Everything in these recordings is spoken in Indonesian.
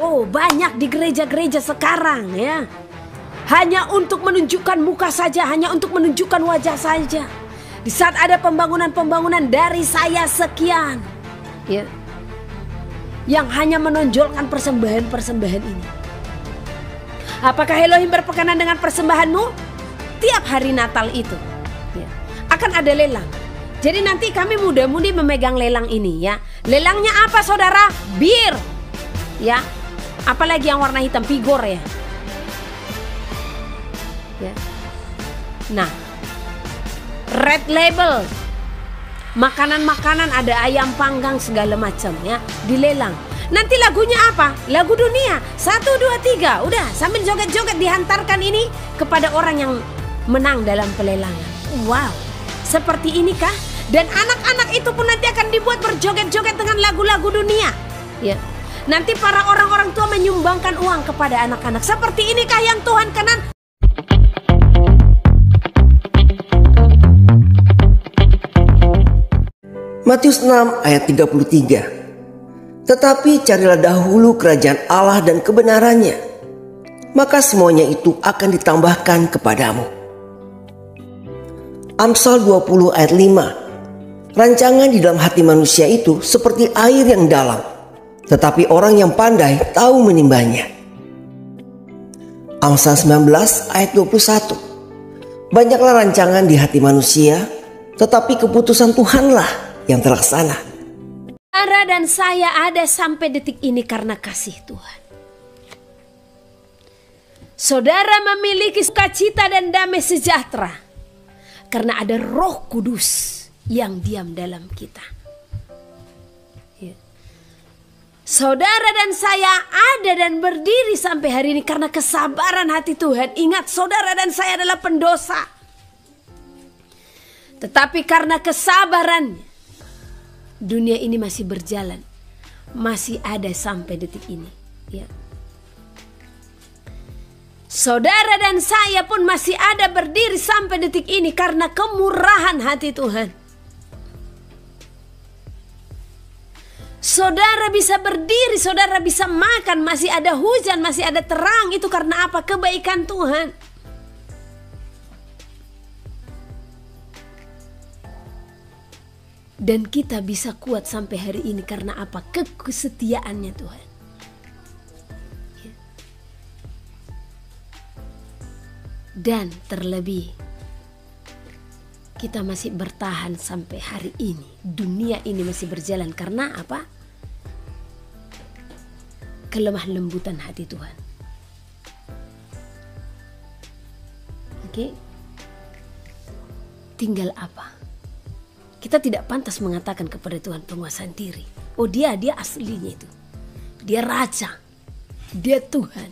Oh, banyak di gereja-gereja sekarang ya. Hanya untuk menunjukkan muka saja, hanya untuk menunjukkan wajah saja. Di saat ada pembangunan-pembangunan dari saya sekian, ya, yang hanya menonjolkan persembahan-persembahan ini. Apakah Elohim berkenan dengan persembahanmu? Tiap hari Natal itu ya, akan ada lelang. Jadi nanti kami muda-mudi memegang lelang ini ya. Lelangnya apa saudara? Bir ya. Apalagi yang warna hitam, Pigor ya. Ya. Nah, Red Label, makanan-makanan, ada ayam panggang segala macam ya, dilelang. Nanti lagunya apa? Lagu dunia 1, 2, 3. Udah sambil joget-joget dihantarkan ini kepada orang yang menang dalam pelelangan. Wow, seperti inikah? Dan anak-anak itu pun nanti akan dibuat berjoget-joget dengan lagu-lagu dunia. Ya. Nanti para orang-orang tua menyumbangkan uang kepada anak-anak. Seperti inikah yang Tuhan kenan? Matius 6 ayat 33. Tetapi carilah dahulu kerajaan Allah dan kebenarannya, maka semuanya itu akan ditambahkan kepadamu. Amsal 20 ayat 5. Rancangan di dalam hati manusia itu seperti air yang dalam, tetapi orang yang pandai tahu menimbanya. Amsal 19 ayat 21. Banyaklah rancangan di hati manusia, tetapi keputusan Tuhanlah yang terlaksana. Saudara dan saya ada sampai detik ini karena kasih Tuhan. Saudara memiliki sukacita dan damai sejahtera karena ada Roh Kudus yang diam dalam kita. Saudara dan saya ada dan berdiri sampai hari ini karena kesabaran hati Tuhan. Ingat, saudara dan saya adalah pendosa. Tetapi karena kesabarannya, dunia ini masih berjalan. Masih ada sampai detik ini. Ya. Saudara dan saya pun masih ada berdiri sampai detik ini karena kemurahan hati Tuhan. Saudara bisa berdiri, saudara bisa makan, masih ada hujan, masih ada terang. Itu karena apa? Kebaikan Tuhan. Dan kita bisa kuat sampai hari ini karena apa? Kesetiaannya Tuhan. Dan terlebih, kita masih bertahan sampai hari ini. Dunia ini masih berjalan karena apa? Kelemah lembutan hati Tuhan. Oke. Tinggal apa? Kita tidak pantas mengatakan kepada Tuhan penguasaan diri. Oh dia aslinya itu. Dia raja. Dia Tuhan.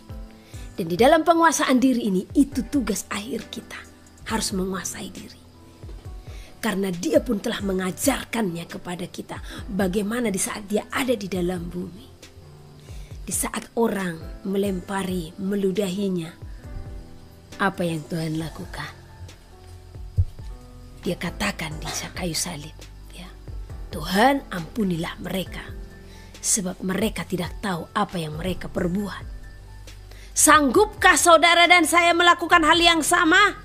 Dan di dalam penguasaan diri ini, itu tugas akhir kita. Harus menguasai diri. Karena dia pun telah mengajarkannya kepada kita. Bagaimana di saat dia ada di dalam bumi. Di saat orang melempari, meludahinya. Apa yang Tuhan lakukan? Dia katakan di kayu salib. Ya, Tuhan ampunilah mereka. Sebab mereka tidak tahu apa yang mereka perbuat. Sanggupkah saudara dan saya melakukan hal yang sama?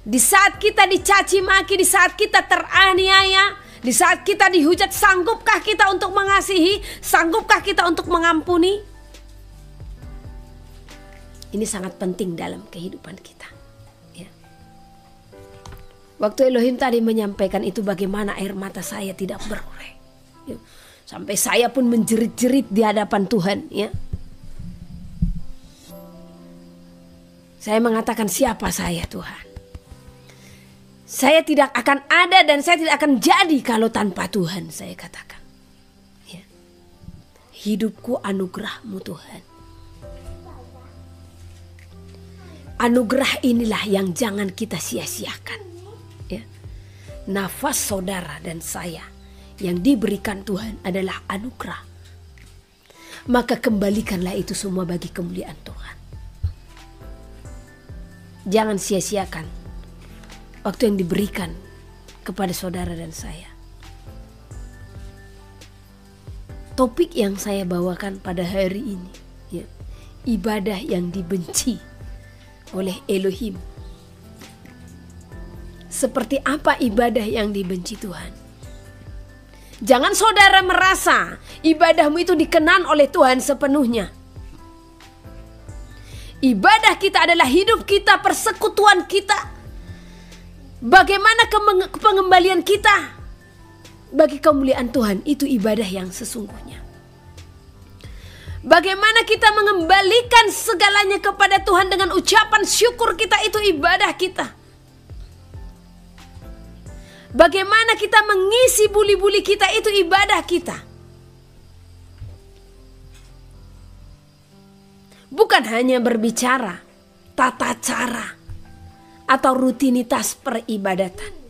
Di saat kita dicaci maki, di saat kita teraniaya, di saat kita dihujat, sanggupkah kita untuk mengasihi? Sanggupkah kita untuk mengampuni? Ini sangat penting dalam kehidupan kita. Ya. Waktu Elohim tadi menyampaikan itu, bagaimana air mata saya tidak berurai. Ya. Sampai saya pun menjerit-jerit di hadapan Tuhan. Ya. Saya mengatakan, siapa saya Tuhan? Saya tidak akan ada dan saya tidak akan jadi kalau tanpa Tuhan, saya katakan. Ya. Hidupku anugerah-Mu Tuhan. Anugerah inilah yang jangan kita sia-siakan. Ya. Nafas saudara dan saya yang diberikan Tuhan adalah anugerah. Maka kembalikanlah itu semua bagi kemuliaan Tuhan. Jangan sia-siakan waktu yang diberikan kepada saudara dan saya. Topik yang saya bawakan pada hari ini, ya, ibadah yang dibenci oleh Elohim. Seperti apa ibadah yang dibenci Tuhan? Jangan saudara merasa ibadahmu itu dikenan oleh Tuhan sepenuhnya. Ibadah kita adalah hidup kita, persekutuan kita. Bagaimana pengembalian kita bagi kemuliaan Tuhan, itu ibadah yang sesungguhnya. Bagaimana kita mengembalikan segalanya kepada Tuhan dengan ucapan syukur kita, itu ibadah kita. Bagaimana kita mengisi buli-buli kita, itu ibadah kita. Bukan hanya berbicara, tata cara atau rutinitas peribadatan.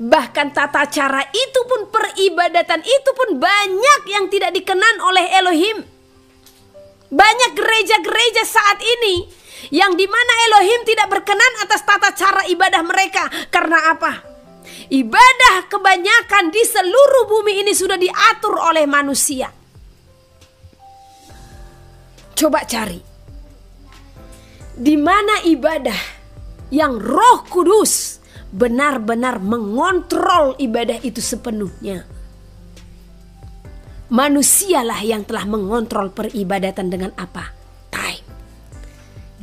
Bahkan tata cara itu pun, peribadatan itu pun banyak yang tidak dikenan oleh Elohim. Banyak gereja-gereja saat ini yang dimana Elohim tidak berkenan atas tata cara ibadah mereka. Karena apa? Ibadah kebanyakan di seluruh bumi ini sudah diatur oleh manusia. Coba cari di mana ibadah yang Roh Kudus benar-benar mengontrol ibadah itu sepenuhnya. Manusialah yang telah mengontrol peribadatan dengan apa? Time.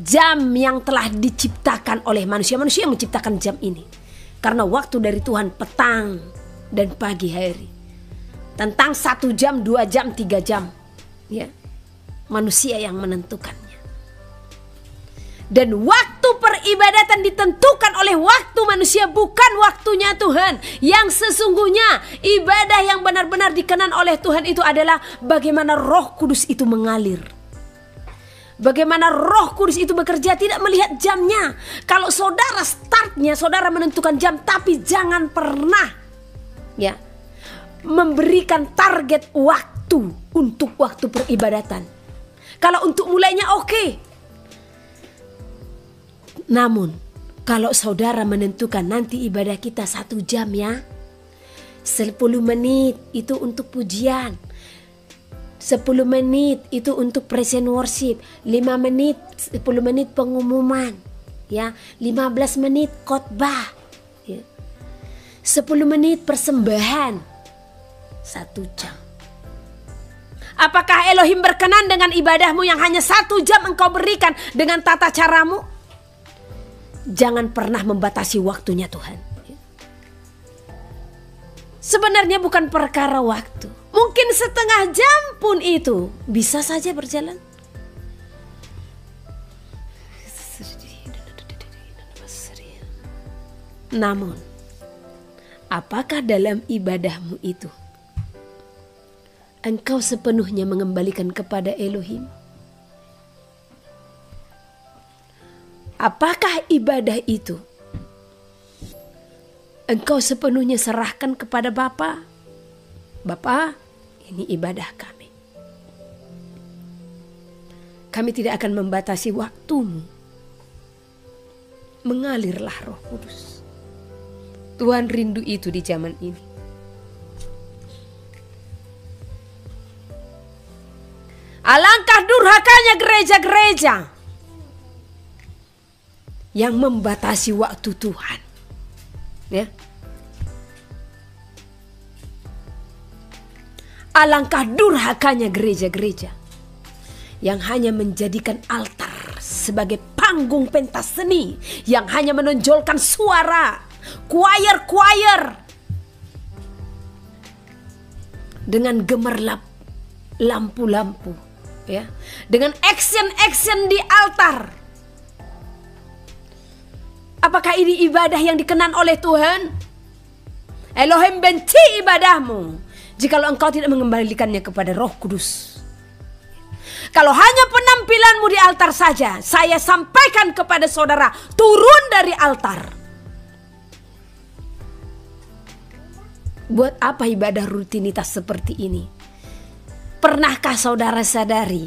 Jam yang telah diciptakan oleh manusia. Manusia yang menciptakan jam ini. Karena waktu dari Tuhan petang dan pagi hari. Tentang 1 jam, 2 jam, 3 jam. Ya. Manusia yang menentukannya. Dan waktu peribadatan ditentukan oleh waktu manusia, bukan waktunya Tuhan. Yang sesungguhnya ibadah yang benar-benar dikenan oleh Tuhan itu adalah bagaimana Roh Kudus itu mengalir. Bagaimana Roh Kudus itu bekerja, tidak melihat jamnya. Kalau saudara startnya, saudara menentukan jam, tapi jangan pernah ya memberikan target waktu untuk waktu peribadatan. Kalau untuk mulainya oke. Namun kalau saudara menentukan nanti ibadah kita 1 jam ya, 10 menit itu untuk pujian, 10 menit itu untuk praise and worship, 5 menit, 10 menit pengumuman, ya, 15 menit khotbah, ya, 10 menit persembahan, 1 jam. Apakah Elohim berkenan dengan ibadahmu yang hanya 1 jam engkau berikan dengan tata caramu? Jangan pernah membatasi waktunya Tuhan. Sebenarnya bukan perkara waktu. Mungkin setengah jam pun itu bisa saja berjalan. Namun, apakah dalam ibadahmu itu engkau sepenuhnya mengembalikan kepada Elohim? Apakah ibadah itu engkau sepenuhnya serahkan kepada Bapa? Bapa, ini ibadah kami. Kami tidak akan membatasi waktumu. Mengalirlah Roh Kudus. Tuhan rindu itu di zaman ini. Alangkah durhakanya gereja-gereja yang membatasi waktu Tuhan, ya. Alangkah durhakanya gereja-gereja yang hanya menjadikan altar sebagai panggung pentas seni, yang hanya menonjolkan suara, choir dengan gemerlap lampu-lampu, ya, dengan action di altar. Apakah ini ibadah yang dikenan oleh Tuhan? Elohim benci ibadahmu jikalau engkau tidak mengembalikannya kepada Roh Kudus. Kalau hanya penampilanmu di altar saja, saya sampaikan kepada saudara, turun dari altar. Buat apa ibadah rutinitas seperti ini? Pernahkah saudara sadari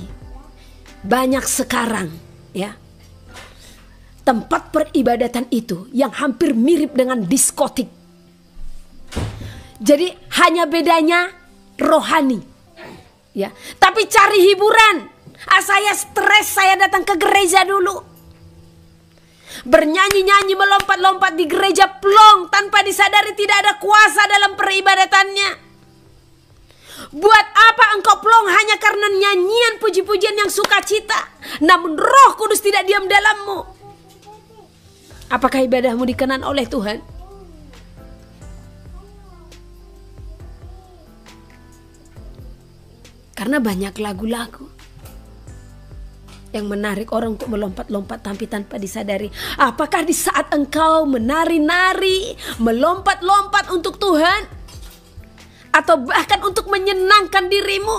banyak sekarang, ya, tempat peribadatan itu yang hampir mirip dengan diskotik. Jadi hanya bedanya rohani. Ya, tapi cari hiburan. Saya stres, saya datang ke gereja dulu. Bernyanyi-nyanyi, melompat-lompat di gereja plong tanpa disadari tidak ada kuasa dalam peribadatannya. Buat apa engkau plong hanya karena nyanyian puji-pujian yang sukacita, namun Roh Kudus tidak diam dalammu? Apakah ibadahmu dikenan oleh Tuhan? Karena banyak lagu-lagu yang menarik orang untuk melompat-lompat tapi tanpa disadari. Apakah di saat engkau menari-nari, melompat-lompat untuk Tuhan, atau bahkan untuk menyenangkan dirimu,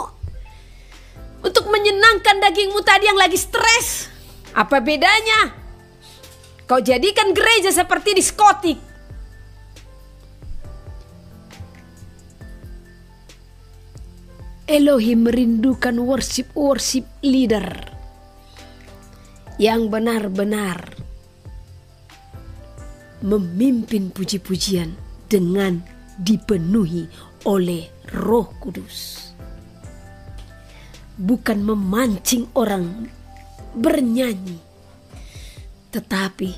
untuk menyenangkan dagingmu tadi yang lagi stres? Apa bedanya? Kau jadikan gereja seperti diskotik. Elohim merindukan worship leader yang benar-benar memimpin puji-pujian dengan dipenuhi oleh Roh Kudus. Bukan memancing orang bernyanyi, tetapi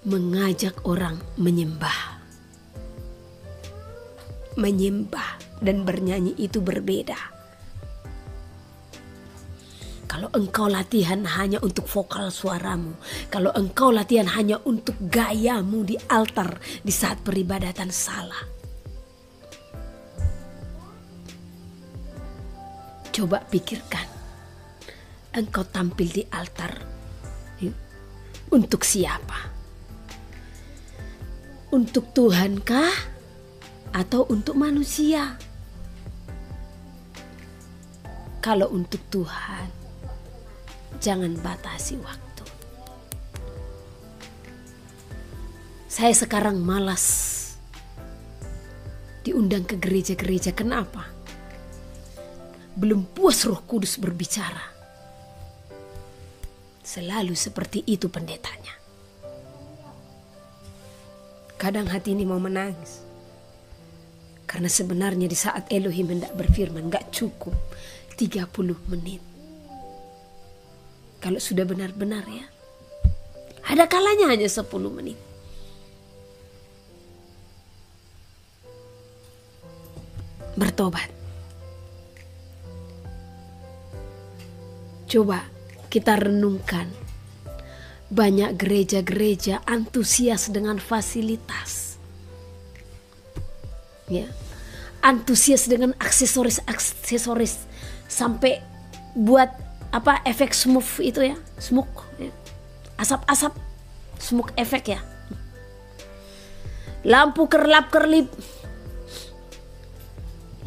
mengajak orang menyembah. Menyembah dan bernyanyi itu berbeda. Kalau engkau latihan hanya untuk vokal suaramu, kalau engkau latihan hanya untuk gayamu di altar di saat peribadatan, salah. Coba pikirkan, engkau tampil di altar untuk siapa? Untuk Tuhankah atau untuk manusia? Kalau untuk Tuhan, jangan batasi waktu. Saya sekarang malas diundang ke gereja-gereja. Kenapa? Belum puas Roh Kudus berbicara. Selalu seperti itu pendetanya. Kadang hati ini mau menangis. Karena sebenarnya di saat Elohim hendak berfirman, gak cukup 30 menit. Kalau sudah benar-benar ya, ada kalanya hanya 10 menit. Bertobat. Coba kita renungkan. Banyak gereja-gereja antusias dengan fasilitas. Ya. Antusias dengan aksesoris sampai buat efek smoke itu ya, smoke ya. Asap-asap smoke efek ya. Lampu kerlap-kerlip.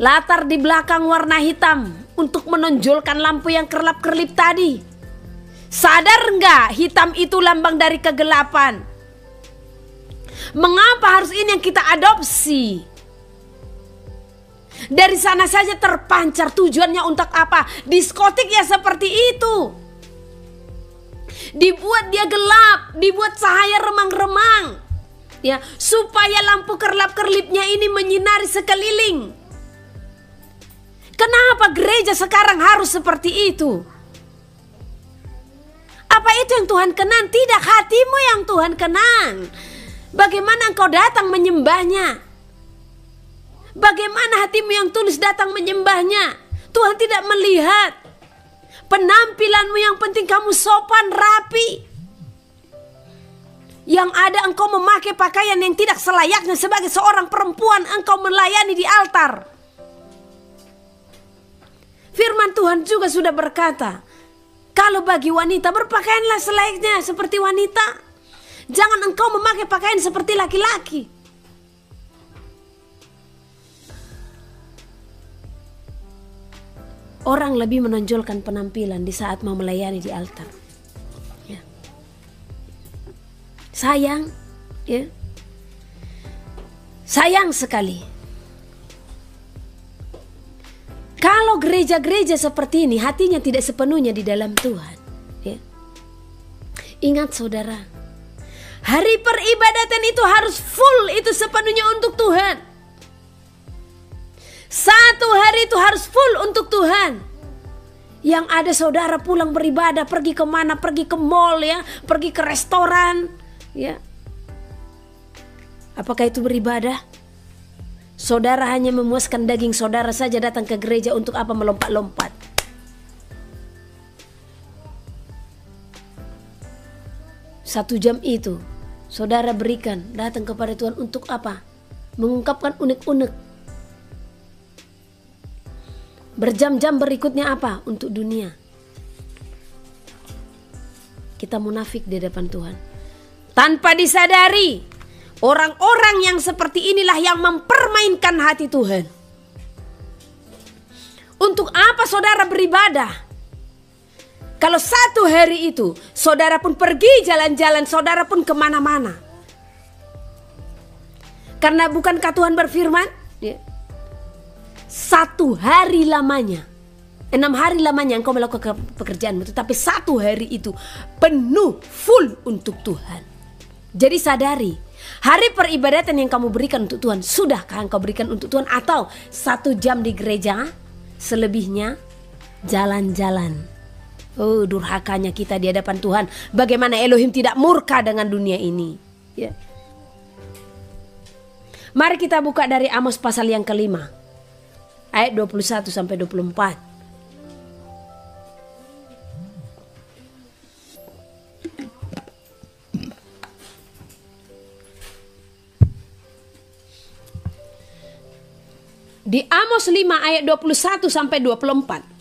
Latar di belakang warna hitam untuk menonjolkan lampu yang kerlap-kerlip tadi. Sadar enggak hitam itu lambang dari kegelapan? Mengapa harus ini yang kita adopsi? Dari sana saja terpancar, tujuannya untuk apa? Diskotik ya seperti itu. Dibuat dia gelap, dibuat cahaya remang-remang. Ya, supaya lampu kerlap-kerlipnya ini menyinari sekeliling. Kenapa gereja sekarang harus seperti itu? Apa itu yang Tuhan kenang? Tidak, hatimu yang Tuhan kenang. Bagaimana engkau datang menyembahnya? Bagaimana hatimu yang tulus datang menyembahnya? Tuhan tidak melihat penampilanmu, yang penting kamu sopan, rapi. Yang ada engkau memakai pakaian yang tidak selayaknya sebagai seorang perempuan engkau melayani di altar. Firman Tuhan juga sudah berkata, kalau bagi wanita berpakaianlah selayaknya seperti wanita. Jangan engkau memakai pakaian seperti laki-laki. Orang lebih menonjolkan penampilan di saat mau melayani di altar. Ya. Sayang, ya. Sayang sekali. Kalau gereja-gereja seperti ini hatinya tidak sepenuhnya di dalam Tuhan. Ya. Ingat saudara, hari peribadatan itu harus full, itu sepenuhnya untuk Tuhan. Satu hari itu harus full untuk Tuhan. Yang ada saudara pulang beribadah, pergi kemana, pergi ke mall ya, pergi ke restoran ya. Apakah itu beribadah? Saudara hanya memuaskan daging saudara saja, datang ke gereja untuk apa? Melompat-lompat. Satu jam itu saudara berikan, datang kepada Tuhan untuk apa? Mengungkapkan unek-unek. Berjam-jam berikutnya apa? Untuk dunia. Kita munafik di depan Tuhan. Tanpa disadari, orang-orang yang seperti inilah yang mempermainkan hati Tuhan. Untuk apa saudara beribadah? Kalau satu hari itu saudara pun pergi jalan-jalan, saudara pun kemana-mana. Karena bukankah Tuhan berfirman? Ya. 1 hari lamanya, 6 hari lamanya engkau melakukan pekerjaanmu, tetapi 1 hari itu penuh full untuk Tuhan. Jadi sadari, hari peribadatan yang kamu berikan untuk Tuhan, sudahkah engkau berikan untuk Tuhan? Atau 1 jam di gereja, selebihnya jalan-jalan. Oh, durhakanya kita di hadapan Tuhan. Bagaimana Elohim tidak murka dengan dunia ini ya. Mari kita buka dari Amos pasal yang ke-5 ayat 21 sampai 24. Di Amos 5 ayat 21 sampai 24.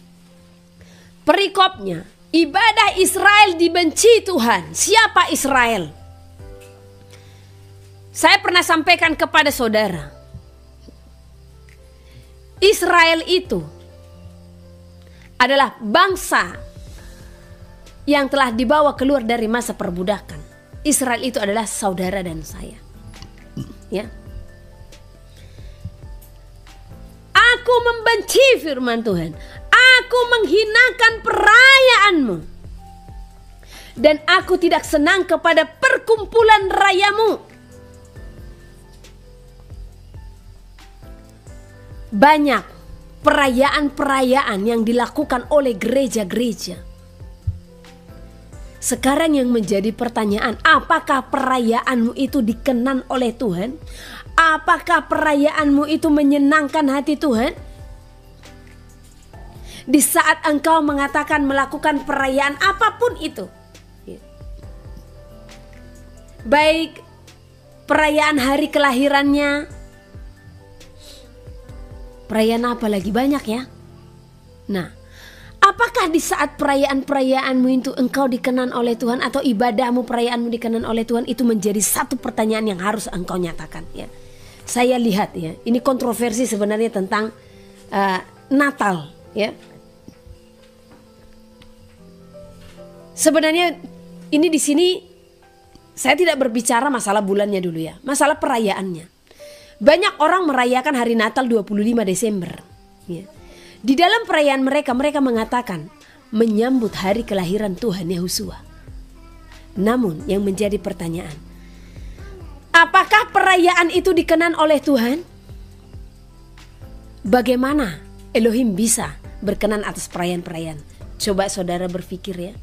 Perikopnya, ibadah Israel dibenci Tuhan. Siapa Israel? Saya pernah sampaikan kepada saudara, Israel itu adalah bangsa yang telah dibawa keluar dari masa perbudakan. Israel itu adalah saudara dan saya. Ya. Aku membenci firman Tuhan. Aku menghinakan perayaanmu. Dan aku tidak senang kepada perkumpulan rayamu. Banyak perayaan-perayaan yang dilakukan oleh gereja-gereja. Sekarang yang menjadi pertanyaan, apakah perayaanmu itu dikenan oleh Tuhan? Apakah perayaanmu itu menyenangkan hati Tuhan? Di saat engkau mengatakan melakukan perayaan apapun itu, baik perayaan hari kelahirannya, perayaan apa lagi banyak ya. Nah, apakah di saat perayaan-perayaanmu itu engkau dikenan oleh Tuhan, atau ibadahmu, perayaanmu dikenan oleh Tuhan? Itu menjadi satu pertanyaan yang harus engkau nyatakan ya. Saya lihat ya, ini kontroversi sebenarnya tentang Natal ya. Sebenarnya ini di sini saya tidak berbicara masalah bulannya dulu ya, masalah perayaannya. Banyak orang merayakan hari Natal 25 Desember. Ya. Di dalam perayaan mereka, mereka mengatakan menyambut hari kelahiran Tuhan Yehosua. Namun yang menjadi pertanyaan, apakah perayaan itu dikenan oleh Tuhan? Bagaimana Elohim bisa berkenan atas perayaan-perayaan? Coba saudara berpikir ya.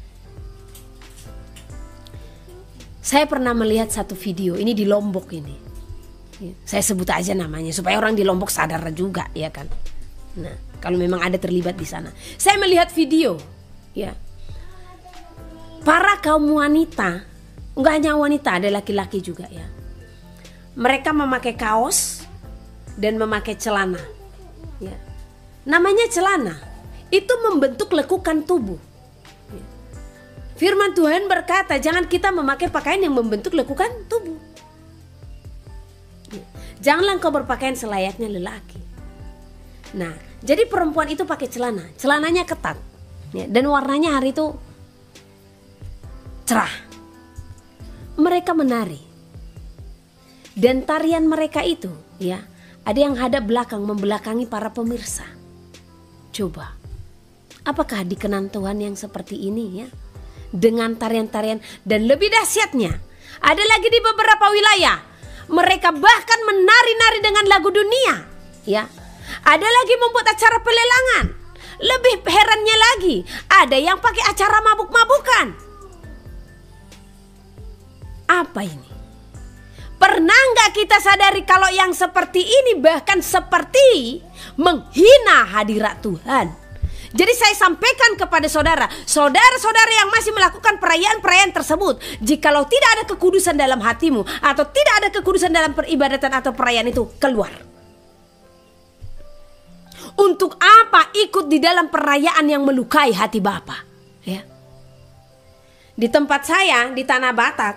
Saya pernah melihat satu video, ini di Lombok ini. Saya sebut aja namanya supaya orang di Lombok sadar juga ya kan. Nah, kalau memang ada terlibat di sana. Saya melihat video ya. Para kaum wanita, enggak hanya wanita, ada laki-laki juga ya. Mereka memakai kaos dan memakai celana. Ya. Namanya celana. Itu membentuk lekukan tubuh. Ya. Firman Tuhan berkata, jangan kita memakai pakaian yang membentuk lekukan tubuh. Ya. Janganlah engkau berpakaian selayaknya lelaki. Nah, jadi perempuan itu pakai celana. Celananya ketat. Ya. Dan warnanya hari itu cerah. Mereka menari. Dan tarian mereka itu ya, ada yang hadap belakang membelakangi para pemirsa. Coba, apakah dikenan Tuhan yang seperti ini ya? Dengan tarian-tarian, dan lebih dahsyatnya, ada lagi di beberapa wilayah, mereka bahkan menari-nari dengan lagu dunia ya. Ada lagi membuat acara pelelangan. Lebih herannya lagi, ada yang pakai acara mabuk-mabukan. Apa ini? Pernah nggak kita sadari kalau yang seperti ini bahkan seperti menghina hadirat Tuhan? Jadi saya sampaikan kepada saudara-saudara yang masih melakukan perayaan-perayaan tersebut, jikalau tidak ada kekudusan dalam hatimu atau tidak ada kekudusan dalam peribadatan atau perayaan itu, keluar. Untuk apa ikut di dalam perayaan yang melukai hati Bapa? Ya. Di tempat saya di Tanah Batak,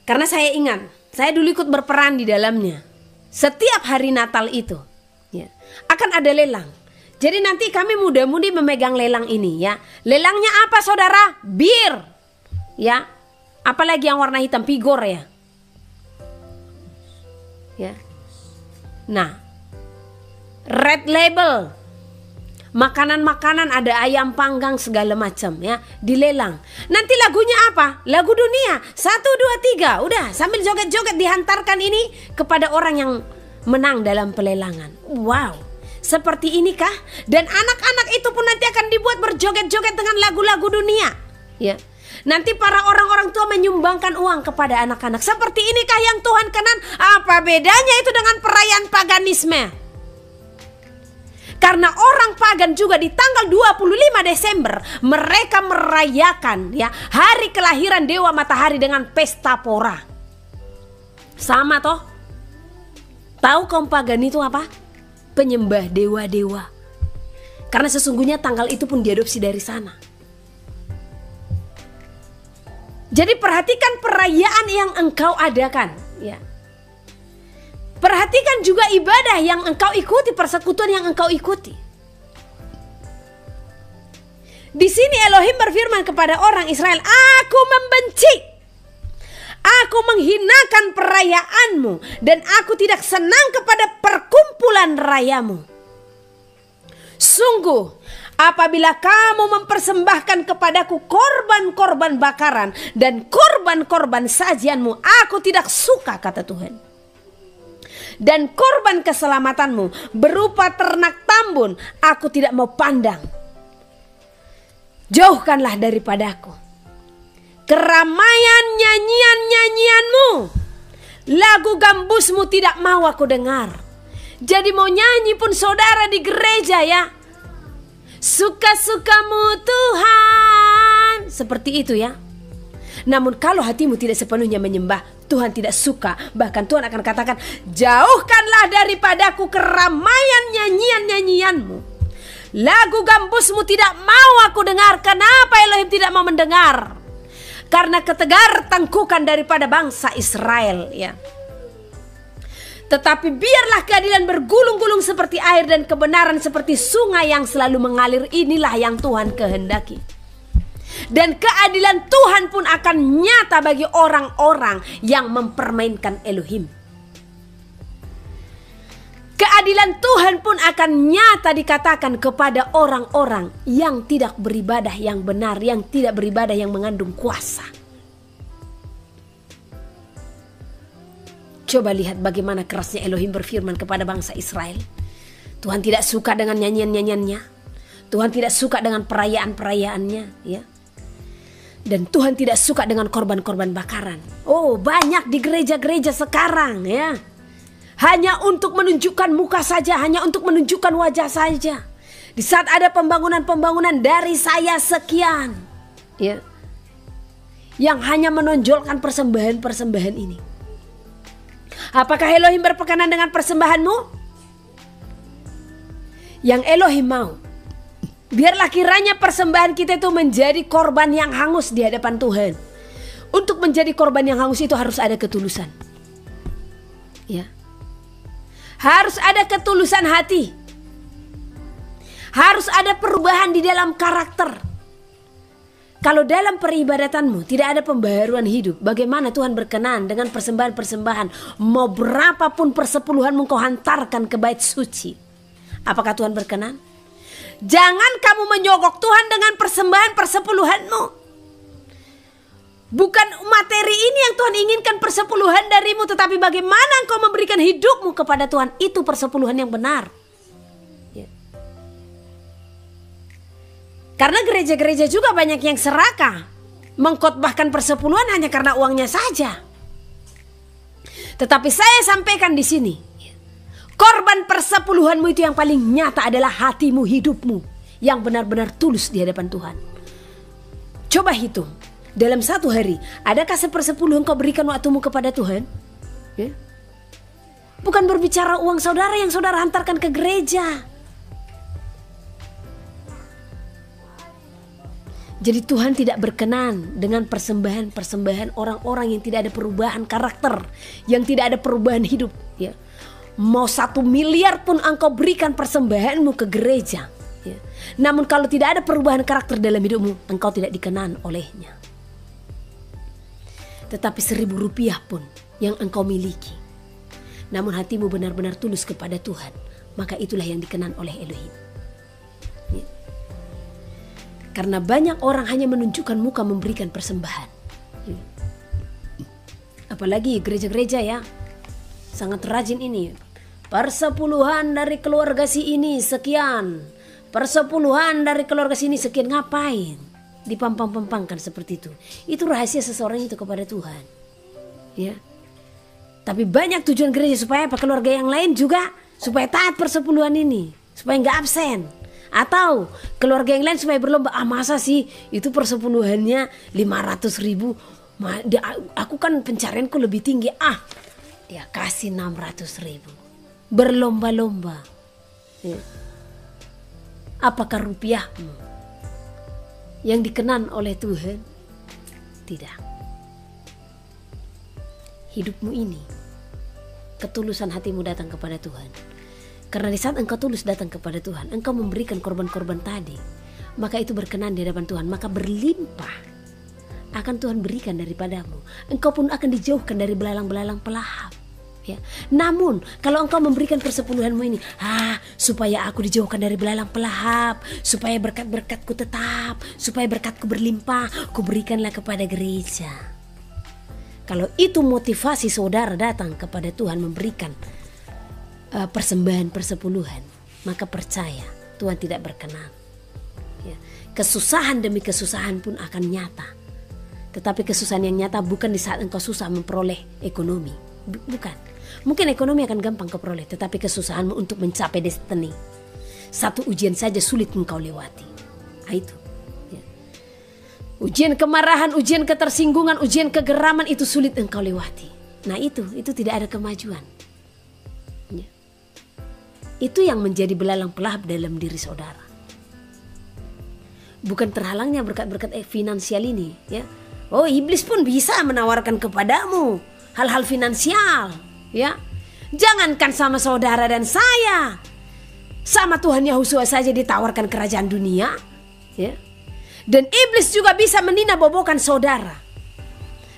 karena saya ingat, saya dulu ikut berperan di dalamnya. Setiap hari Natal itu, ya, akan ada lelang. Jadi nanti kami muda-mudi memegang lelang ini, ya. Lelangnya apa, saudara? Bir, ya. Apalagi yang warna hitam, pigor, ya. Ya. Nah, red label, makanan-makanan, ada ayam panggang segala macam, ya, dilelang. Nanti lagunya apa? Lagu dunia 1, 2, 3. Udah sambil joget-joget dihantarkan ini kepada orang yang menang dalam pelelangan. Wow, seperti inikah? Dan anak-anak itu pun nanti akan dibuat berjoget-joget dengan lagu-lagu dunia, ya. Nanti para orang-orang tua menyumbangkan uang kepada anak-anak. Seperti inikah yang Tuhan kenan? Apa bedanya itu dengan perayaan paganisme? Karena orang pagan juga di tanggal 25 Desember mereka merayakan, ya, hari kelahiran dewa matahari dengan pesta pora. Sama toh? Tahu kaum pagan itu apa? Penyembah dewa-dewa. Karena sesungguhnya tanggal itu pun diadopsi dari sana. Jadi perhatikan perayaan yang engkau adakan, ya. Perhatikan juga ibadah yang engkau ikuti, persekutuan yang engkau ikuti. Di sini Elohim berfirman kepada orang Israel, aku membenci, aku menghinakan perayaanmu, dan aku tidak senang kepada perkumpulan rayamu. Sungguh, apabila kamu mempersembahkan kepadaku korban-korban bakaran dan korban-korban sajianmu, aku tidak suka, kata Tuhan. Dan korban keselamatanmu berupa ternak tambun, aku tidak mau pandang. Jauhkanlah daripadaku keramaian nyanyian-nyanyianmu, lagu gambusmu tidak mau aku dengar. Jadi mau nyanyi pun saudara di gereja, ya, suka-sukamu Tuhan, seperti itu, ya. Namun kalau hatimu tidak sepenuhnya menyembah, Tuhan tidak suka. Bahkan Tuhan akan katakan, jauhkanlah daripadaku keramaian nyanyian-nyanyianmu. Lagu gambusmu tidak mau aku dengar. Kenapa Elohim tidak mau mendengar? Karena ketegar tangkukan daripada bangsa Israel, ya. Tetapi biarlah keadilan bergulung-gulung seperti air dan kebenaran seperti sungai yang selalu mengalir. Inilah yang Tuhan kehendaki. Dan keadilan Tuhan pun akan nyata bagi orang-orang yang mempermainkan Elohim. Keadilan Tuhan pun akan nyata dikatakan kepada orang-orang yang tidak beribadah yang benar, yang tidak beribadah yang mengandung kuasa. Coba lihat bagaimana kerasnya Elohim berfirman kepada bangsa Israel. Tuhan tidak suka dengan nyanyian-nyanyiannya. Tuhan tidak suka dengan perayaan-perayaannya, ya. Dan Tuhan tidak suka dengan korban-korban bakaran. Oh, banyak di gereja-gereja sekarang, ya. Hanya untuk menunjukkan muka saja, hanya untuk menunjukkan wajah saja. Di saat ada pembangunan-pembangunan dari saya sekian, ya, yang hanya menonjolkan persembahan-persembahan ini. Apakah Elohim berkenan dengan persembahanmu? Yang Elohim mau, biarlah kiranya persembahan kita itu menjadi korban yang hangus di hadapan Tuhan. Untuk menjadi korban yang hangus itu harus ada ketulusan, ya. Harus ada ketulusan hati. Harus ada perubahan di dalam karakter. Kalau dalam peribadatanmu tidak ada pembaharuan hidup, bagaimana Tuhan berkenan dengan persembahan-persembahan? Mau berapapun persepuluhanmu kau hantarkan ke bait suci, apakah Tuhan berkenan? Jangan kamu menyogok Tuhan dengan persembahan persepuluhanmu. Bukan materi ini yang Tuhan inginkan persepuluhan darimu, tetapi bagaimana engkau memberikan hidupmu kepada Tuhan. Itu persepuluhan yang benar. Ya. Karena gereja-gereja juga banyak yang serakah, mengkhotbahkan persepuluhan hanya karena uangnya saja. Tetapi saya sampaikan di sini, korban persepuluhanmu itu yang paling nyata adalah hatimu, hidupmu yang benar-benar tulus di hadapan Tuhan. Coba hitung, dalam satu hari, adakah 1/10 engkau berikan waktumu kepada Tuhan? Ya? Bukan berbicara uang saudara yang saudara hantarkan ke gereja. Jadi Tuhan tidak berkenan dengan persembahan-persembahan orang-orang yang tidak ada perubahan karakter, yang tidak ada perubahan hidup. Ya. Mau 1 miliar pun engkau berikan persembahanmu ke gereja. Ya. Namun kalau tidak ada perubahan karakter dalam hidupmu, engkau tidak dikenan olehnya. Tetapi 1.000 rupiah pun yang engkau miliki, namun hatimu benar-benar tulus kepada Tuhan, maka itulah yang dikenan oleh Elohim. Ya. Karena banyak orang hanya menunjukkan muka memberikan persembahan. Ya. Apalagi gereja-gereja ya, sangat rajin ini. Persepuluhan dari keluarga si ini sekian, persepuluhan dari keluarga sini sekian. Ngapain dipampang-pampangkan seperti itu? Itu rahasia seseorang itu kepada Tuhan. Ya. Tapi banyak tujuan gereja supaya apa? Keluarga yang lain juga supaya taat persepuluhan ini, supaya nggak absen. Atau keluarga yang lain supaya berlomba, masa sih itu persepuluhannya 500.000, aku kan pencarianku lebih tinggi, dia kasih 600.000, berlomba-lomba. Ya. Apakah rupiahmu yang dikenan oleh Tuhan? Tidak. Hidupmu ini, ketulusan hatimu datang kepada Tuhan. Karena di saat engkau tulus datang kepada Tuhan, engkau memberikan korban-korban tadi, maka itu berkenan di hadapan Tuhan, maka berlimpah akan Tuhan berikan daripadamu. Engkau pun akan dijauhkan dari belalang-belalang pelahap. Ya. Namun kalau engkau memberikan persepuluhanmu ini, supaya aku dijauhkan dari belalang pelahap, supaya berkat-berkatku tetap, supaya berkatku berlimpah, kuberikanlah kepada gereja. Kalau itu motivasi saudara datang kepada Tuhan memberikan persembahan persepuluhan, maka percaya Tuhan tidak berkenan. Ya. Kesusahan demi kesusahan pun akan nyata. Tetapi kesusahan yang nyata bukan di saat engkau susah memperoleh ekonomi. Bukan. Mungkin ekonomi akan gampang kau peroleh, tetapi kesusahanmu untuk mencapai destiny, satu ujian saja sulit engkau lewati. Itu. Ya. Ujian kemarahan, ujian ketersinggungan, ujian kegeraman itu sulit engkau lewati. Nah itu tidak ada kemajuan. Ya. Itu yang menjadi belalang pelahap dalam diri saudara. Bukan terhalangnya berkat-berkat finansial ini, ya. Oh, iblis pun bisa menawarkan kepadamu hal-hal finansial, ya. Jangankan sama saudara dan saya, sama Tuhan Yahushua saja ditawarkan kerajaan dunia, ya. Dan iblis juga bisa meninabobokan saudara.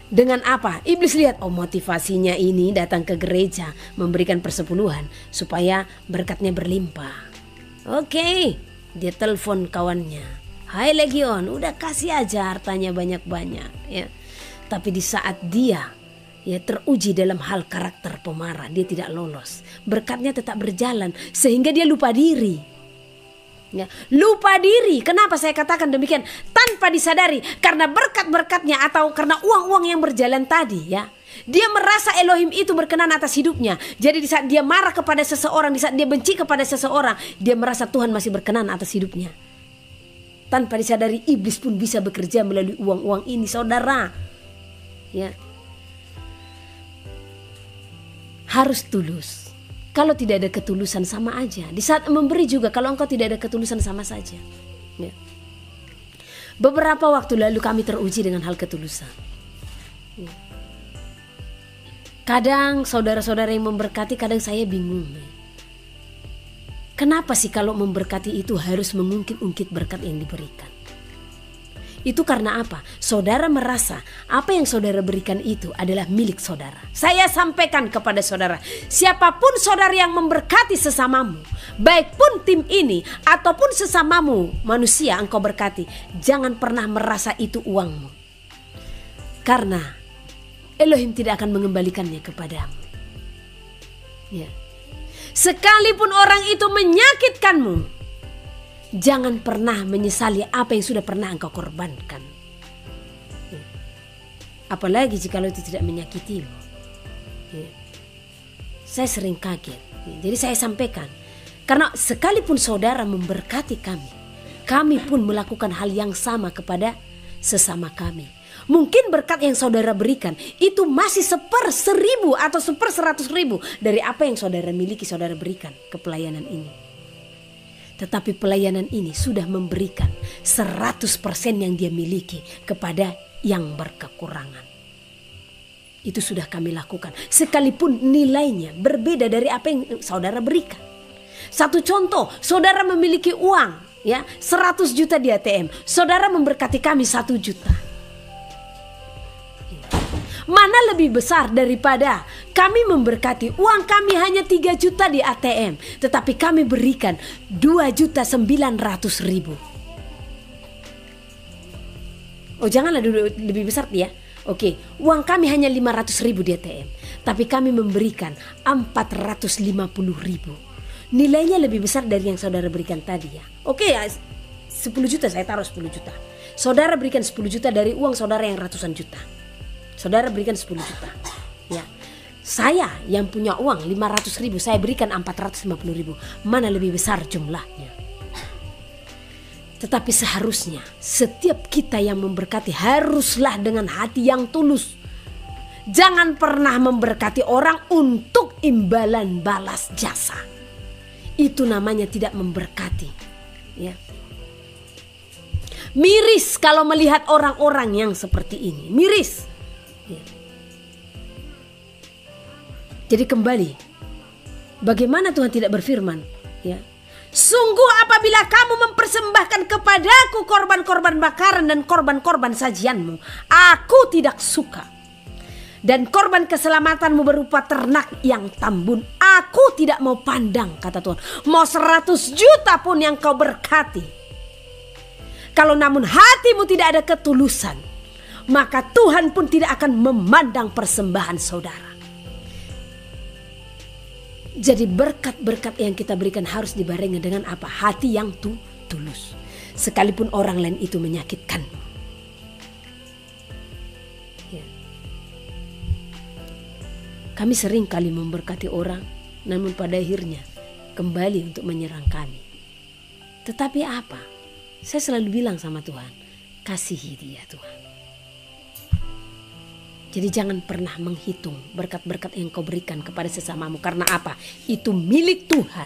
Dengan apa? Iblis lihat, motivasinya ini datang ke gereja memberikan persepuluhan supaya berkatnya berlimpah. Oke, dia telepon kawannya, hai Legion, udah kasih aja hartanya banyak-banyak, ya. Tapi di saat dia teruji dalam hal karakter pemarah, dia tidak lolos. Berkatnya tetap berjalan sehingga dia lupa diri. Ya, lupa diri. Kenapa saya katakan demikian? Tanpa disadari, karena berkat-berkatnya atau karena uang-uang yang berjalan tadi, ya, dia merasa Elohim itu berkenan atas hidupnya. Jadi di saat dia marah kepada seseorang, di saat dia benci kepada seseorang, dia merasa Tuhan masih berkenan atas hidupnya. Tanpa disadari, iblis pun bisa bekerja melalui uang-uang ini, saudara. Ya, harus tulus. Kalau tidak ada ketulusan sama aja. Di saat memberi juga, kalau engkau tidak ada ketulusan sama saja. Ya. Beberapa waktu lalu kami teruji dengan hal ketulusan. Ya. Kadang saudara-saudara yang memberkati, kadang saya bingung. Kenapa sih kalau memberkati itu harus mengungkit-ungkit berkat yang diberikan? Itu karena apa? Saudara merasa apa yang saudara berikan itu adalah milik saudara. Saya sampaikan kepada saudara, siapapun saudara yang memberkati sesamamu, baik pun tim ini ataupun sesamamu manusia engkau berkati, jangan pernah merasa itu uangmu. Karena Elohim tidak akan mengembalikannya kepadamu. Ya. Sekalipun orang itu menyakitkanmu, jangan pernah menyesali apa yang sudah pernah engkau korbankan. Ya. Apalagi jika itu tidak menyakitimu. Ya. Saya sering kaget. Ya. Jadi saya sampaikan, karena sekalipun saudara memberkati kami pun melakukan hal yang sama kepada sesama kami. Mungkin berkat yang saudara berikan itu masih 1/1000 atau 1/100.000 dari apa yang saudara miliki, saudara berikan ke pelayanan ini. Tetapi pelayanan ini sudah memberikan 100% yang dia miliki kepada yang berkekurangan. Itu sudah kami lakukan. Sekalipun nilainya berbeda dari apa yang saudara berikan. Satu contoh, saudara memiliki uang, ya, 100 juta di ATM. Saudara memberkati kami 1 juta. Mana lebih besar daripada kami memberkati uang kami hanya 3 juta di ATM, tetapi kami berikan 2.900.000. Oh, janganlah lebih besar ya. Oke, uang kami hanya 500.000 di ATM, tapi kami memberikan 450.000. Nilainya lebih besar dari yang saudara berikan tadi ya. Oke ya, 10 juta saya taruh 10 juta. Saudara berikan 10 juta dari uang saudara yang ratusan juta. Saudara berikan 10 juta. Ya. Saya yang punya uang 500.000, saya berikan 450.000. Mana lebih besar jumlahnya? Tetapi seharusnya setiap kita yang memberkati haruslah dengan hati yang tulus. Jangan pernah memberkati orang untuk imbalan balas jasa. Itu namanya tidak memberkati. Ya. Miris kalau melihat orang-orang yang seperti ini. Miris. Ya. Jadi kembali, bagaimana Tuhan tidak berfirman? Ya. Sungguh apabila kamu mempersembahkan kepadaku korban-korban bakaran dan korban-korban sajianmu, aku tidak suka. Dan korban keselamatanmu berupa ternak yang tambun, aku tidak mau pandang, kata Tuhan. Mau 100 juta pun yang kau berkati, kalau namun hatimu tidak ada ketulusan, maka Tuhan pun tidak akan memandang persembahan saudara. Jadi berkat-berkat yang kita berikan harus dibarengi dengan apa? Hati yang tulus. Sekalipun orang lain itu menyakitkan. Ya. Kami sering kali memberkati orang, namun pada akhirnya kembali untuk menyerang kami. Tetapi apa? Saya selalu bilang sama Tuhan, kasihi dia Tuhan. Jadi jangan pernah menghitung berkat-berkat yang kau berikan kepada sesamamu. Karena apa? Itu milik Tuhan.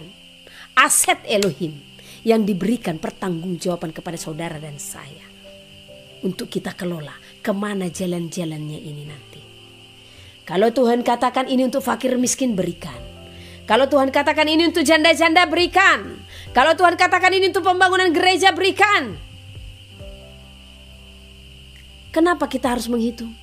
Aset Elohim yang diberikan pertanggungjawaban kepada saudara dan saya. Untuk kita kelola kemana jalan-jalannya ini nanti. Kalau Tuhan katakan ini untuk fakir miskin, berikan. Kalau Tuhan katakan ini untuk janda-janda, berikan. Kalau Tuhan katakan ini untuk pembangunan gereja, berikan. Kenapa kita harus menghitung?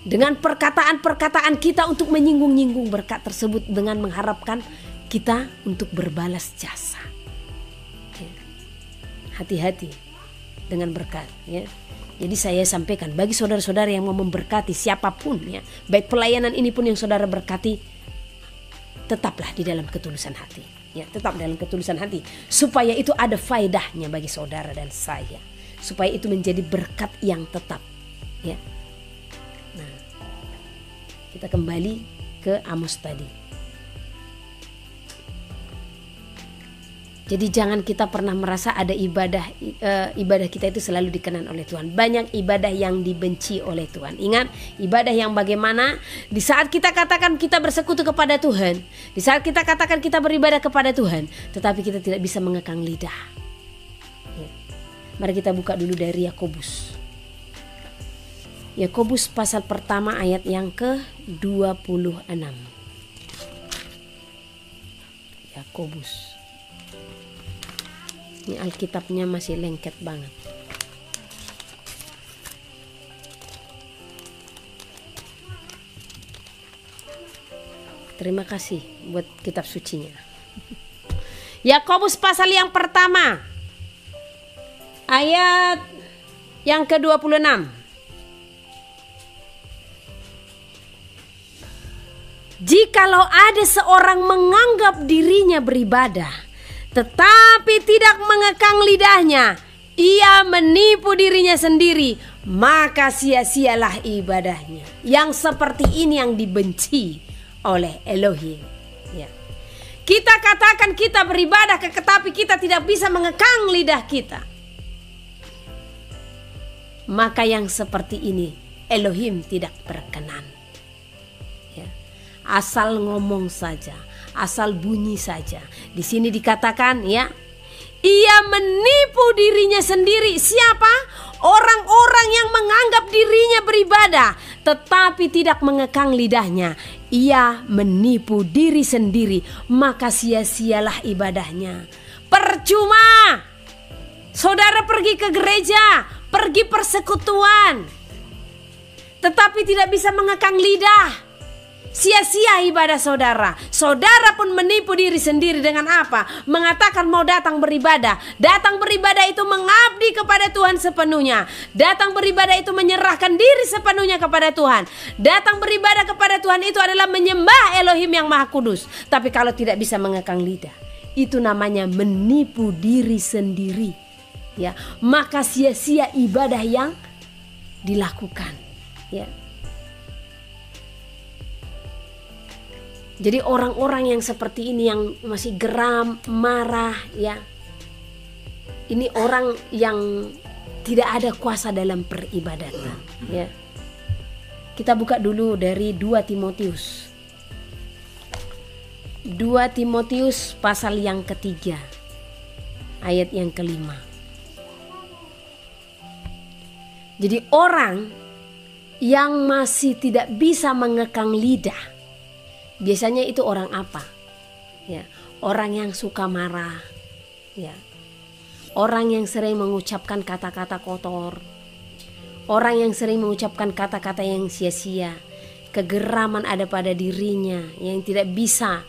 Dengan perkataan-perkataan kita untuk menyinggung-nyinggung berkat tersebut dengan mengharapkan kita untuk berbalas jasa. Ya. Hati-hati dengan berkat. Ya. Jadi saya sampaikan bagi saudara-saudara yang mau memberkati siapapun, ya, baik pelayanan ini pun yang saudara berkati, tetaplah di dalam ketulusan hati. Ya, tetap dalam ketulusan hati supaya itu ada faedahnya bagi saudara dan saya. Supaya itu menjadi berkat yang tetap. Ya. Kita kembali ke Amos tadi. Jadi jangan kita pernah merasa ada ibadah kita itu selalu dikenan oleh Tuhan. Banyak ibadah yang dibenci oleh Tuhan. Ingat, ibadah yang bagaimana? Di saat kita katakan kita bersekutu kepada Tuhan, di saat kita katakan kita beribadah kepada Tuhan, tetapi kita tidak bisa mengekang lidah. Ya. Mari kita buka dulu dari Yakobus. Yakobus pasal pertama ayat yang ke-26. Yakobus. Ini Alkitabnya masih lengket banget. Terima kasih buat kitab sucinya. Yakobus pasal yang pertama ayat yang ke-26. Jikalau ada seorang menganggap dirinya beribadah, tetapi tidak mengekang lidahnya, ia menipu dirinya sendiri, maka sia-sialah ibadahnya. Yang seperti ini yang dibenci oleh Elohim. Ya. Kita katakan kita beribadah, tetapi kita tidak bisa mengekang lidah kita. Maka yang seperti ini Elohim tidak berkenan. Ya. Asal ngomong saja, asal bunyi saja. Di sini dikatakan ya, ia menipu dirinya sendiri. Siapa? Orang-orang yang menganggap dirinya beribadah tetapi tidak mengekang lidahnya. Ia menipu diri sendiri, maka sia-sialah ibadahnya. Percuma saudara pergi ke gereja, pergi persekutuan, tetapi tidak bisa mengekang lidah. Sia-sia ibadah saudara. Saudara pun menipu diri sendiri dengan apa? Mengatakan mau datang beribadah. Datang beribadah itu mengabdi kepada Tuhan sepenuhnya. Datang beribadah itu menyerahkan diri sepenuhnya kepada Tuhan. Datang beribadah kepada Tuhan itu adalah menyembah Elohim yang Maha Kudus. Tapi kalau tidak bisa mengekang lidah, itu namanya menipu diri sendiri. Ya, maka sia-sia ibadah yang dilakukan. Ya. Jadi orang-orang yang seperti ini yang masih geram, marah ya. Ini orang yang tidak ada kuasa dalam peribadatan ya. Kita buka dulu dari 2 Timotius. 2 Timotius pasal yang ketiga, ayat yang kelima. Jadi orang yang masih tidak bisa mengekang lidah, biasanya itu orang apa? Ya, orang yang suka marah, ya. Orang yang sering mengucapkan kata-kata kotor. Orang yang sering mengucapkan kata-kata yang sia-sia. Kegeraman ada pada dirinya yang tidak bisa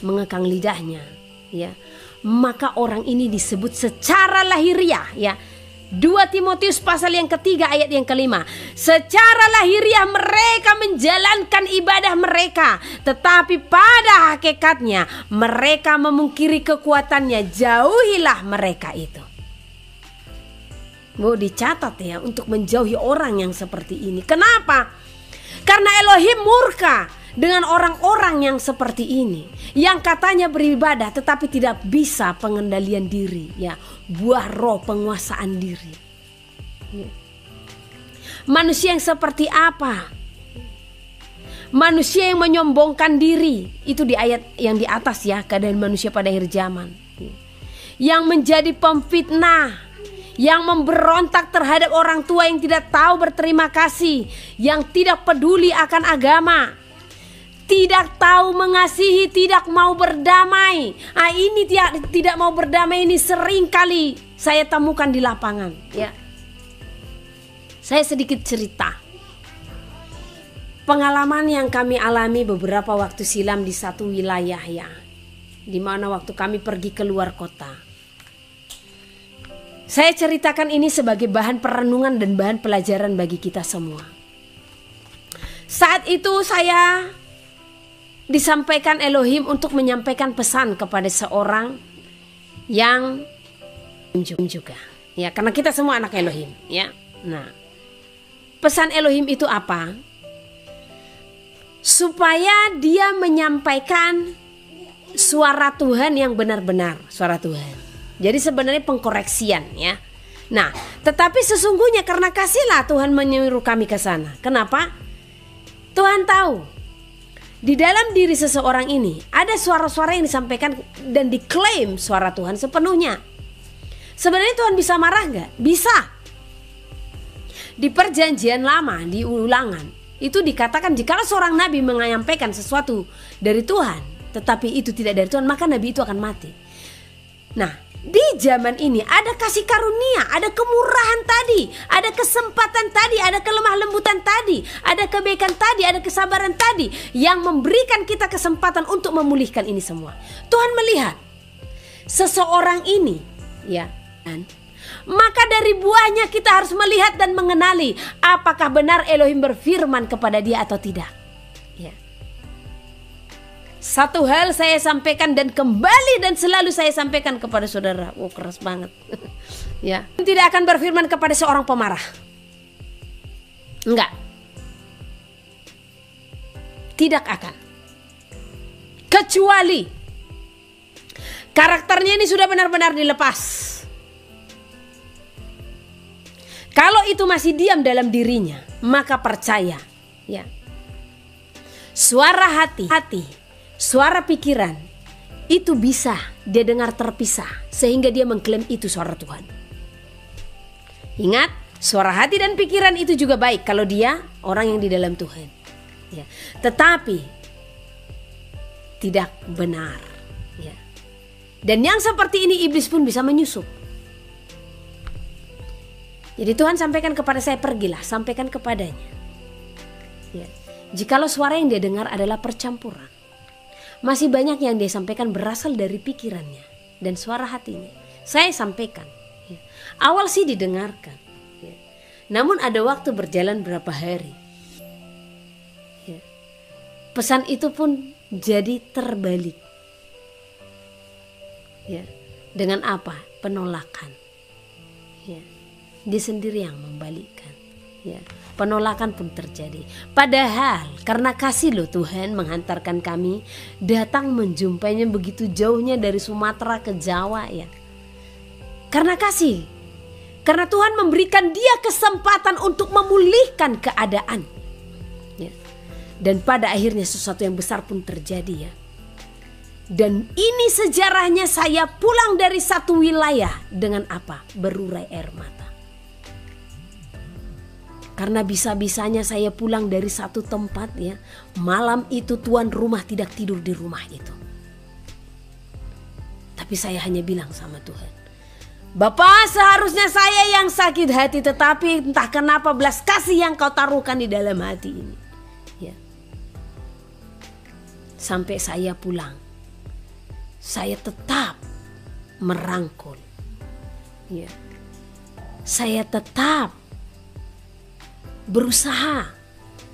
mengekang lidahnya, ya. Maka orang ini disebut secara lahiriah, ya. 2 Timotius pasal yang ketiga ayat yang kelima. Secara lahiriah mereka menjalankan ibadah mereka, tetapi pada hakikatnya mereka memungkiri kekuatannya. Jauhilah mereka itu. Mau dicatat ya, untuk menjauhi orang yang seperti ini. Kenapa? Karena Elohim murka dengan orang-orang yang seperti ini, yang katanya beribadah tetapi tidak bisa pengendalian diri, ya, buah roh penguasaan diri. Ya. Manusia yang seperti apa? Manusia yang menyombongkan diri, itu di ayat yang di atas ya, keadaan manusia pada akhir zaman. Ya. Yang menjadi pemfitnah, yang memberontak terhadap orang tua yang tidak tahu berterima kasih, yang tidak peduli akan agama, tidak tahu mengasihi, tidak mau berdamai. Ini tidak mau berdamai ini sering kali saya temukan di lapangan. Ya, saya sedikit cerita pengalaman yang kami alami beberapa waktu silam di satu wilayah ya, di mana waktu kami pergi keluar kota. Saya ceritakan ini sebagai bahan perenungan dan bahan pelajaran bagi kita semua. Saat itu saya disampaikan Elohim untuk menyampaikan pesan kepada seorang yang juga ya, karena kita semua anak Elohim ya. Nah, pesan Elohim itu apa? Supaya dia menyampaikan suara Tuhan yang benar-benar, suara Tuhan. Jadi sebenarnya pengkoreksian ya. Nah, tetapi sesungguhnya karena kasihlah Tuhan menyuruh kami ke sana. Kenapa? Tuhan tahu di dalam diri seseorang ini ada suara-suara yang disampaikan dan diklaim suara Tuhan sepenuhnya. Sebenarnya Tuhan bisa marah nggak? Bisa. Di perjanjian lama, di ulangan, itu dikatakan jikalau seorang nabi menyampaikan sesuatu dari Tuhan, tetapi itu tidak dari Tuhan, maka nabi itu akan mati. Nah, di zaman ini ada kasih karunia, ada kemurahan tadi, ada kesempatan tadi, ada kelemah lembutan tadi, ada kebaikan tadi, ada kesabaran tadi yang memberikan kita kesempatan untuk memulihkan ini semua. Tuhan melihat seseorang ini, ya, maka dari buahnya kita harus melihat dan mengenali apakah benar Elohim berfirman kepada dia atau tidak. Ya. Satu hal saya sampaikan dan kembali dan selalu saya sampaikan kepada saudara. Oh, keras banget. Ya, tidak akan berfirman kepada seorang pemarah. Enggak. Tidak akan. Kecuali karakternya ini sudah benar-benar dilepas. Kalau itu masih diam dalam dirinya, maka percaya, ya. Suara hati, suara pikiran itu bisa dia dengar terpisah sehingga dia mengklaim itu suara Tuhan. Ingat, suara hati dan pikiran itu juga baik kalau dia orang yang di dalam Tuhan. Ya. Tetapi tidak benar. Ya. Dan yang seperti ini iblis pun bisa menyusup. Jadi Tuhan sampaikan kepada saya, pergilah, sampaikan kepadanya. Ya. Jikalau suara yang dia dengar adalah percampuran, masih banyak yang dia sampaikan berasal dari pikirannya dan suara hatinya. Saya sampaikan. Ya. Awal sih didengarkan. Ya. Namun ada waktu berjalan berapa hari. Ya. Pesan itu pun jadi terbalik. Ya. Dengan apa? Penolakan. Ya. Dia sendiri yang membalikkan. Ya. Penolakan pun terjadi. Padahal karena kasih loh Tuhan menghantarkan kami datang menjumpainya begitu jauhnya dari Sumatera ke Jawa, ya. Karena kasih. Karena Tuhan memberikan dia kesempatan untuk memulihkan keadaan. Ya. Dan pada akhirnya sesuatu yang besar pun terjadi, ya. Dan ini sejarahnya saya pulang dari satu wilayah dengan apa? Berurai air mata. Karena bisa-bisanya saya pulang dari satu tempat, ya. Malam itu tuan rumah tidak tidur di rumah itu. Tapi saya hanya bilang sama Tuhan, Bapak, seharusnya saya yang sakit hati, tetapi entah kenapa belas kasih yang kau taruhkan di dalam hati ini. Ya. Sampai saya pulang, saya tetap merangkul. Ya. Saya tetap berusaha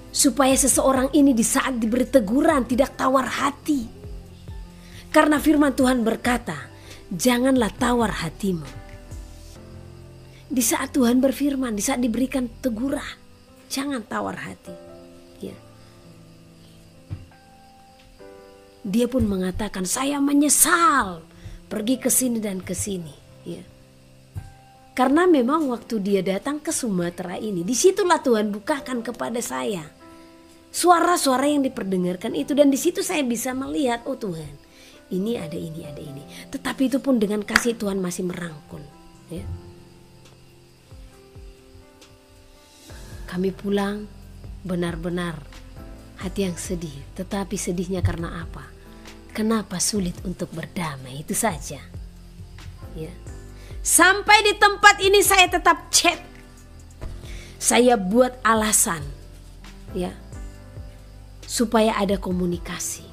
supaya seseorang ini di saat diberi teguran tidak tawar hati. Karena firman Tuhan berkata, janganlah tawar hatimu. Di saat Tuhan berfirman, di saat diberikan teguran, jangan tawar hati. Ya. Dia pun mengatakan, saya menyesal pergi ke sini dan ke sini. Ya. Karena memang waktu dia datang ke Sumatera ini, disitulah Tuhan bukakan kepada saya suara-suara yang diperdengarkan itu. Dan disitu saya bisa melihat, oh Tuhan, ini ada ini, ada ini. Tetapi itu pun dengan kasih Tuhan masih merangkul. Ya. Kami pulang benar-benar hati yang sedih. Tetapi sedihnya karena apa? Kenapa sulit untuk berdamai, itu saja. Ya. Sampai di tempat ini saya tetap chat. Saya buat alasan, ya, supaya ada komunikasi.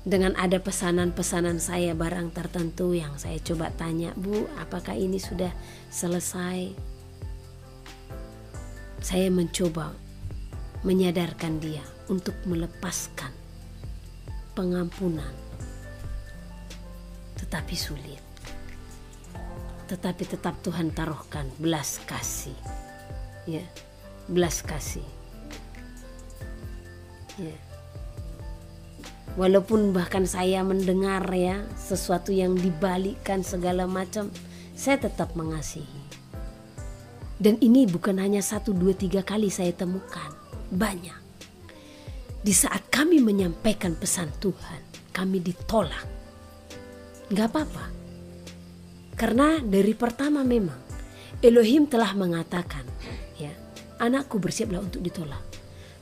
Dengan ada pesanan-pesanan saya barang tertentu yang saya coba tanya, Bu, apakah ini sudah selesai? Saya mencoba menyadarkan dia untuk melepaskan pengampunan. Tetapi sulit. Tetapi tetap Tuhan taruhkan belas kasih. Ya, belas kasih. Ya. Walaupun bahkan saya mendengar, ya, sesuatu yang dibalikkan segala macam, saya tetap mengasihi. Dan ini bukan hanya 1, 2, 3 kali saya temukan. Banyak. Di saat kami menyampaikan pesan Tuhan, kami ditolak. Gak apa-apa. Karena dari pertama memang Elohim telah mengatakan, ya, anakku bersiaplah untuk ditolak.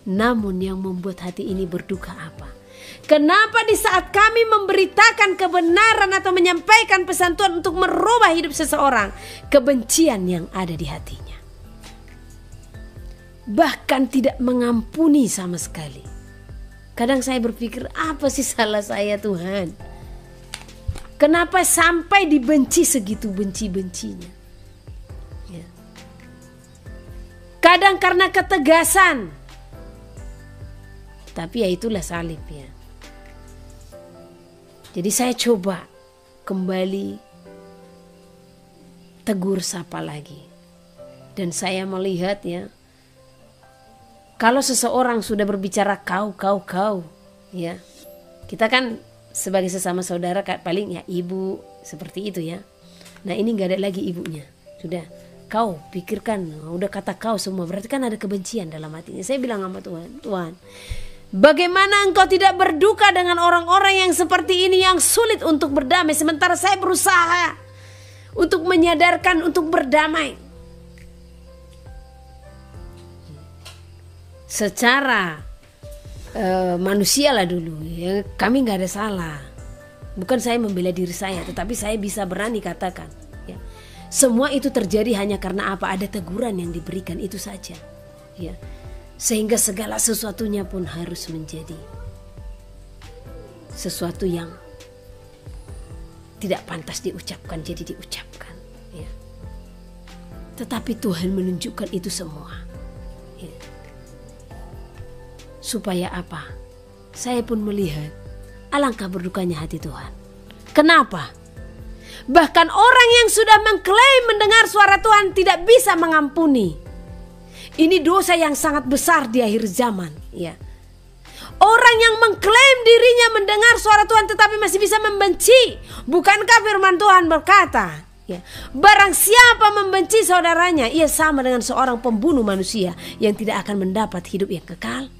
Namun yang membuat hati ini berduka apa? Kenapa di saat kami memberitakan kebenaran atau menyampaikan pesan Tuhan untuk merubah hidup seseorang, kebencian yang ada di hatinya, bahkan tidak mengampuni sama sekali. Kadang saya berpikir, apa sih salah saya Tuhan? Kenapa sampai dibenci segitu benci-bencinya? Ya. Kadang karena ketegasan. tapi ya itulah salib ya. Jadi saya coba kembali tegur sapa lagi. Dan saya melihat ya, kalau seseorang sudah berbicara kau, ya, kita kan sebagai sesama saudara paling ya ibu, seperti itu ya. Nah ini gak ada lagi ibunya, sudah kau pikirkan, udah kata kau semua, berarti kan ada kebencian dalam hatinya. Saya bilang sama Tuhan, Tuhan, bagaimana engkau tidak berduka dengan orang-orang yang seperti ini, yang sulit untuk berdamai, sementara saya berusaha untuk menyadarkan, untuk berdamai. Secara manusia lah dulu ya, kami nggak ada salah. Bukan saya membela diri saya, tetapi saya bisa berani katakan ya, semua itu terjadi hanya karena apa? Ada teguran yang diberikan, itu saja ya. Sehingga segala sesuatunya pun harus menjadi sesuatu yang tidak pantas diucapkan jadi diucapkan ya. Tetapi Tuhan menunjukkan itu semua ya. Supaya apa? Saya pun melihat alangkah berdukanya hati Tuhan. Kenapa? Bahkan orang yang sudah mengklaim mendengar suara Tuhan tidak bisa mengampuni. Ini dosa yang sangat besar di akhir zaman ya. Orang yang mengklaim dirinya mendengar suara Tuhan tetapi masih bisa membenci. Bukankah firman Tuhan berkata ya, barang siapa membenci saudaranya, ia sama dengan seorang pembunuh manusia yang tidak akan mendapat hidup yang kekal.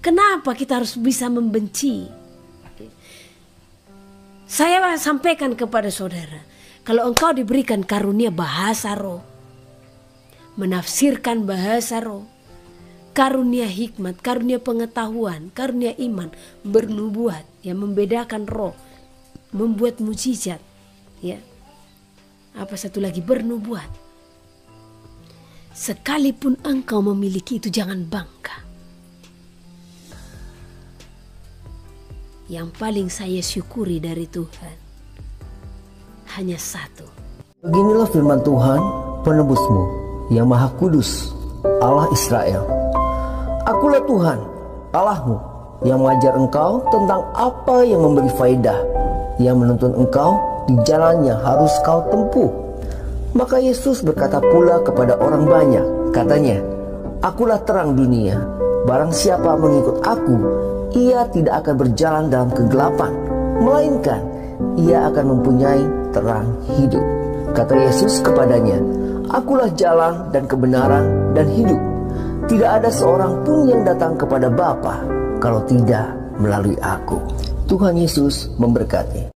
Kenapa kita harus bisa membenci? Saya sampaikan kepada saudara, kalau engkau diberikan karunia bahasa roh, menafsirkan bahasa roh, karunia hikmat, karunia pengetahuan, karunia iman, bernubuat, yang membedakan roh, membuat mujizat, ya. Apa satu lagi, bernubuat. Sekalipun engkau memiliki itu, jangan bangga. Yang paling saya syukuri dari Tuhan hanya satu. Beginilah firman Tuhan, penebusmu, yang maha kudus, Allah Israel. Akulah Tuhan, Allahmu, yang mengajar engkau tentang apa yang memberi faedah, yang menuntun engkau di jalan yang harus kau tempuh. Maka Yesus berkata pula kepada orang banyak, katanya, akulah terang dunia, barang siapa mengikut aku, ia tidak akan berjalan dalam kegelapan, melainkan ia akan mempunyai terang hidup. Kata Yesus kepadanya, akulah jalan dan kebenaran dan hidup. Tidak ada seorang pun yang datang kepada Bapa kalau tidak melalui aku. Tuhan Yesus memberkati.